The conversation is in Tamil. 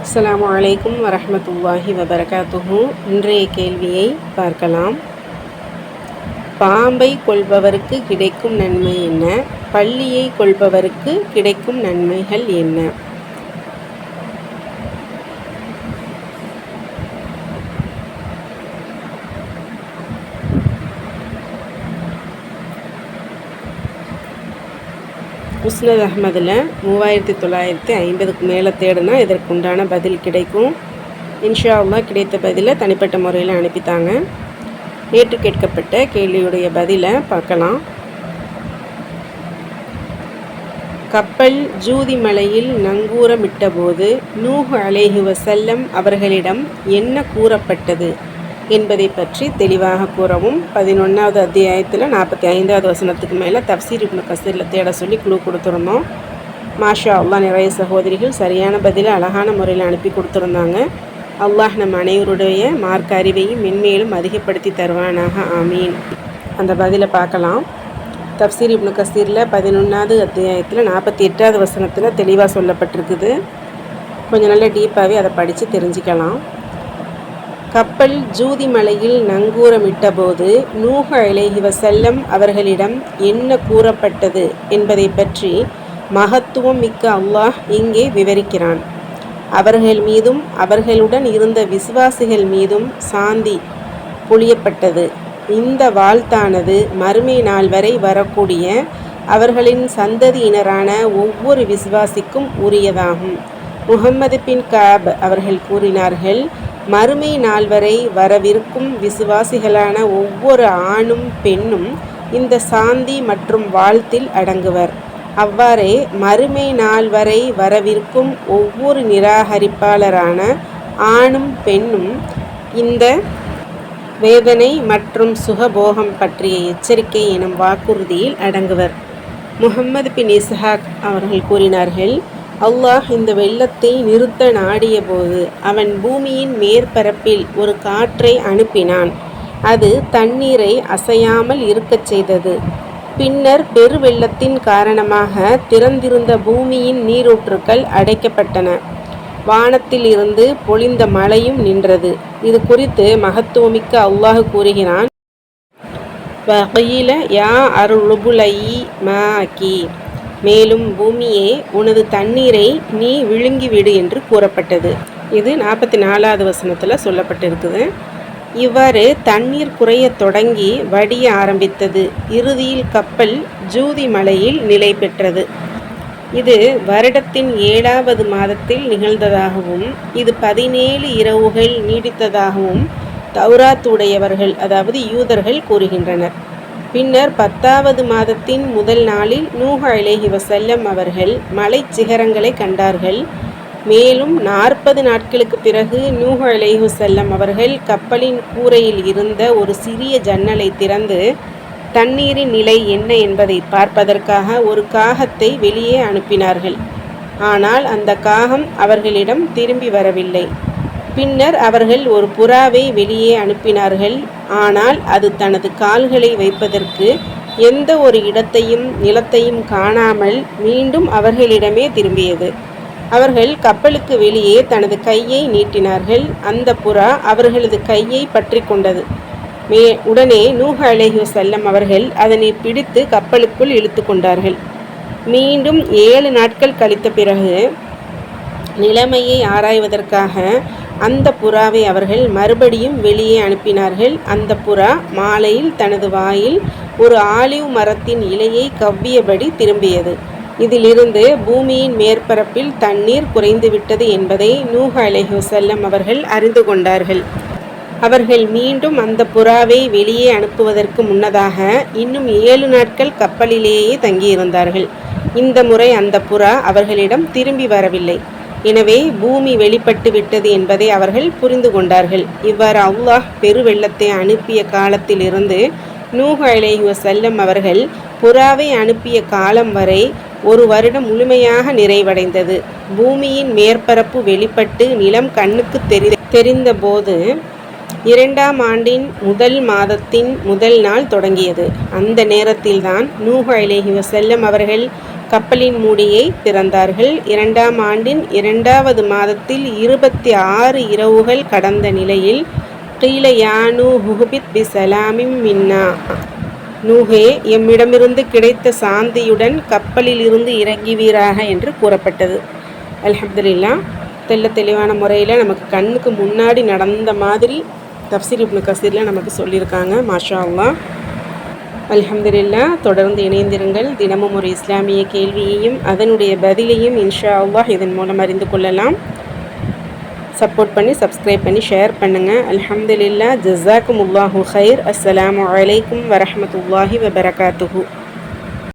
அஸ்ஸலாமு அலைக்கும் வரஹ்மத்துல்லாஹி வபரகாத்துஹு. இன்றைய கேள்வியை பார்க்கலாம். பாம்பை கொல்பவருக்கு கிடைக்கும் நன்மை என்ன? பல்லியை கொல்பவருக்கு கிடைக்கும் நன்மைகள் என்ன? முஸ்னத் அஹ்மதில் 3950க்கு மேலே தேடினா இதற்குண்டான பதில் கிடைக்கும். இன்ஷா அல்லாஹ் கிடைத்த பதிலை தனிப்பட்ட முறையில் அனுப்பித்தாங்க. நேற்று கேட்கப்பட்ட கேள்வியுடைய பதிலை பார்க்கலாம். கப்பல் ஜூதி மலையில் நங்கூரமிட்ட போது நூஹ் அலைஹி வஸல்லம் அவர்களிடம் என்ன கூறப்பட்டது என்பதை பற்றி தெளிவாக கூறவும். 11வது அத்தியாயத்தில் 45வது வசனத்துக்கு மேலே தஃப்சீர் இப்னு கஸீரில் தேட சொல்லி குழு கொடுத்துருந்தோம். மாஷா அல்லாஹ் நிறைய சகோதரிகள் சரியான பதிலை அழகான முறையில் அனுப்பி கொடுத்துருந்தாங்க. அல்லாஹ் நம் அனைவருடைய மார்க்க அறிவையும் மென்மேலும் அதிகப்படுத்தி தருவானாக, ஆமீன். அந்த பதிலை பார்க்கலாம். தஃப்சீர் இப்னு கஸீரில் 11வது அத்தியாயத்தில் 48வது வசனத்தில் தெளிவாக சொல்லப்பட்டிருக்குது. கொஞ்சம் நல்ல டீப்பாகவே அதை படித்து தெரிஞ்சுக்கலாம். கப்பல் ஜூதி மலையில் நங்கூரமிட்ட போது நூஹ் அலைஹி வஸல்லம் அவர்களிடம் என்ன கூறப்பட்டது என்பதை பற்றி மகத்துவம் மிக்க அல்லாஹ் இங்கே விவரிக்கிறான். அவர்கள் மீதும் அவர்களுடன் இருந்த விசுவாசிகள் மீதும் சாந்தி பொழியப்பட்டது. இந்த வாழ்த்தானது மறுமை நாள் வரை வரக்கூடிய அவர்களின் சந்ததியினரான ஒவ்வொரு விசுவாசிக்கும் உரியதாகும். முஹம்மது பின் கஅப் அவர்கள் கூறினார்கள், மறுமை நாள் வரை வரவிருக்கும் விசுவாசிகளான ஒவ்வொரு ஆணும் பெண்ணும் இந்த சாந்தி மற்றும் வாழ்த்தில் அடங்குவர். அவ்வாறே மறுமை நாள் வரை வரவிருக்கும் ஒவ்வொரு நிராகரிப்பாளரான ஆணும் பெண்ணும் இந்த வேதனை மற்றும் சுகபோகம் பற்றிய எச்சரிக்கை எனும் வாக்குறுதியில் அடங்குவர். முஹம்மது பின் இஸ்ஹாக் அவர்கள் கூறினார்கள், அல்லாஹ் இந்த வெள்ளத்தை நிறுத்த நாடிய போது அவன் பூமியின் மேற்பரப்பில் ஒரு காற்றை அனுப்பினான். அது தண்ணீரை அசையாமல் இருக்கச் செய்தது. பின்னர் பெருவெள்ளத்தின் காரணமாக திறந்திருந்த பூமியின் நீரூற்றுக்கள் அடைக்கப்பட்டன. வானத்தில் இருந்து பொழிந்த மழையும் நின்றது. இது குறித்து மகத்துவமிக்க அல்லாஹ் கூறுகிறான், வகீல யா அருளுபுலை மாக்கி, மேலும் பூமியே உனது தண்ணீரை நீ விழுங்கிவிடு என்று கூறப்பட்டது. இது 44வது வசனத்தில் சொல்லப்பட்டிருக்குது. இவ்வாறு தண்ணீர் குறைய தொடங்கி வடிய ஆரம்பித்தது. இறுதியில் கப்பல் ஜூதி மலையில் நிலை பெற்றது. இது வருடத்தின் 7வது மாதத்தில் நிகழ்ந்ததாகவும் இது 17 இரவுகள் நீடித்ததாகவும் தௌராத் உடையவர்கள் அதாவது யூதர்கள் கூறுகின்றனர். பின்னர் 10வது மாதத்தின் முதல் நாளில் நூஹ் அலைஹி வஸல்லம் அவர்கள் மலை சிகரங்களை கண்டார்கள். மேலும் 40 நாட்களுக்கு பிறகு நூஹ் அலைஹி வஸல்லம் அவர்கள் கப்பலின் கூரையில் இருந்த ஒரு சிறிய ஜன்னலை திறந்து தண்ணீரின் நிலை என்ன என்பதை பார்ப்பதற்காக ஒரு காகத்தை வெளியே அனுப்பினார்கள். ஆனால் அந்த காகம் அவர்களிடம் திரும்பி வரவில்லை. பின்னர் அவர்கள் ஒரு புறாவை வெளியே அனுப்பினார்கள். ஆனால் அது தனது கால்களை வைப்பதற்கு எந்த ஒரு இடத்தையும் நிலத்தையும் காணாமல் மீண்டும் அவர்களிடமே திரும்பியது. அவர்கள் கப்பலுக்கு வெளியே தனது கையை நீட்டினார்கள். அந்த புறா அவர்களது கையை பற்றி கொண்டது. உடனே நூஹ் அலைஹி வஸல்லம் அவர்கள் அதனை பிடித்து கப்பலுக்குள் இழுத்து கொண்டார்கள். மீண்டும் 7 நாட்கள் கழித்த பிறகு நிலைமையை ஆராய்வதற்காக அந்த புறாவை அவர்கள் மறுபடியும் வெளியே அனுப்பினார்கள். அந்த புறா மாலையில் தனது வாயில் ஒரு ஆலிவ் மரத்தின் இலையை கவ்வியபடி திரும்பியது. இதிலிருந்து பூமியின் மேற்பரப்பில் தண்ணீர் குறைந்துவிட்டது என்பதை நூஹ் அலைஹி வஸல்லம் அவர்கள் அறிந்து கொண்டார்கள். அவர்கள் மீண்டும் அந்த புறாவை வெளியே அனுப்புவதற்கு முன்னதாக இன்னும் 7 நாட்கள் கப்பலிலேயே தங்கியிருந்தார்கள். இந்த முறை அந்த புறா அவர்களிடம் திரும்பி வரவில்லை. எனவே பூமி வெளிப்பட்டு விட்டது என்பதை அவர்கள் புரிந்து கொண்டார்கள். இவ்வாறு அல்லாஹ் பெருவெள்ளத்தை அனுப்பிய காலத்திலிருந்து நூஹ் அலைஹி வஸல்லம் அவர்கள் புறாவை அனுப்பிய காலம் வரை ஒரு வருடம் முழுமையாக நிறைவடைந்தது. பூமியின் மேற்பரப்பு வெளிப்பட்டு நிலம் கண்ணுக்கு தெரிந்த போது 2ஆம் ஆண்டின் முதல் மாதத்தின் முதல் நாள் தொடங்கியது. அந்த நேரத்தில்தான் நூஹ் அலைஹி வஸல்லம் அவர்கள் கப்பலின் மூடியை திறந்தார்கள். 2ஆம் ஆண்டின் 2வது மாதத்தில் 26 இரவுகள் கடந்த நிலையில் கீல யா நூஹ் உஹ்பித் பிஸலாமின் மின்னா, நூஹே, எம்மிடமிருந்து கிடைத்த சாந்தியுடன் கப்பலில் இருந்து இறங்குவீராக என்று கூறப்பட்டது. அல்ஹம்துலில்லாஹ், தெளிவான முறையில் நமக்கு கண்ணுக்கு முன்னாடி நடந்த மாதிரி தஃப்சீர் இப்னு கஸீரில் நமக்கு சொல்லியிருக்காங்க. மாஷா அல்லாஹ், அல்ஹம்துலில்லாஹ். தொடர்ந்து இணைந்திருங்கள். தினமும் ஒரு இஸ்லாமிய கேள்வியையும் அதனுடைய பதிலையும் இன்ஷா அல்லாஹ் இதன் மூலம் அறிந்து கொள்ளலாம். சப்போர்ட் பண்ணி, சப்ஸ்கிரைப் பண்ணி, ஷேர் பண்ணுங்கள். அல்ஹம்துலில்லாஹ். ஜஸாக்குமுல்லாஹு ஹைர். அஸ்ஸலாமு அலைக்கும் வரஹ்மத்துல்லாஹி வபரகாத்துஹு.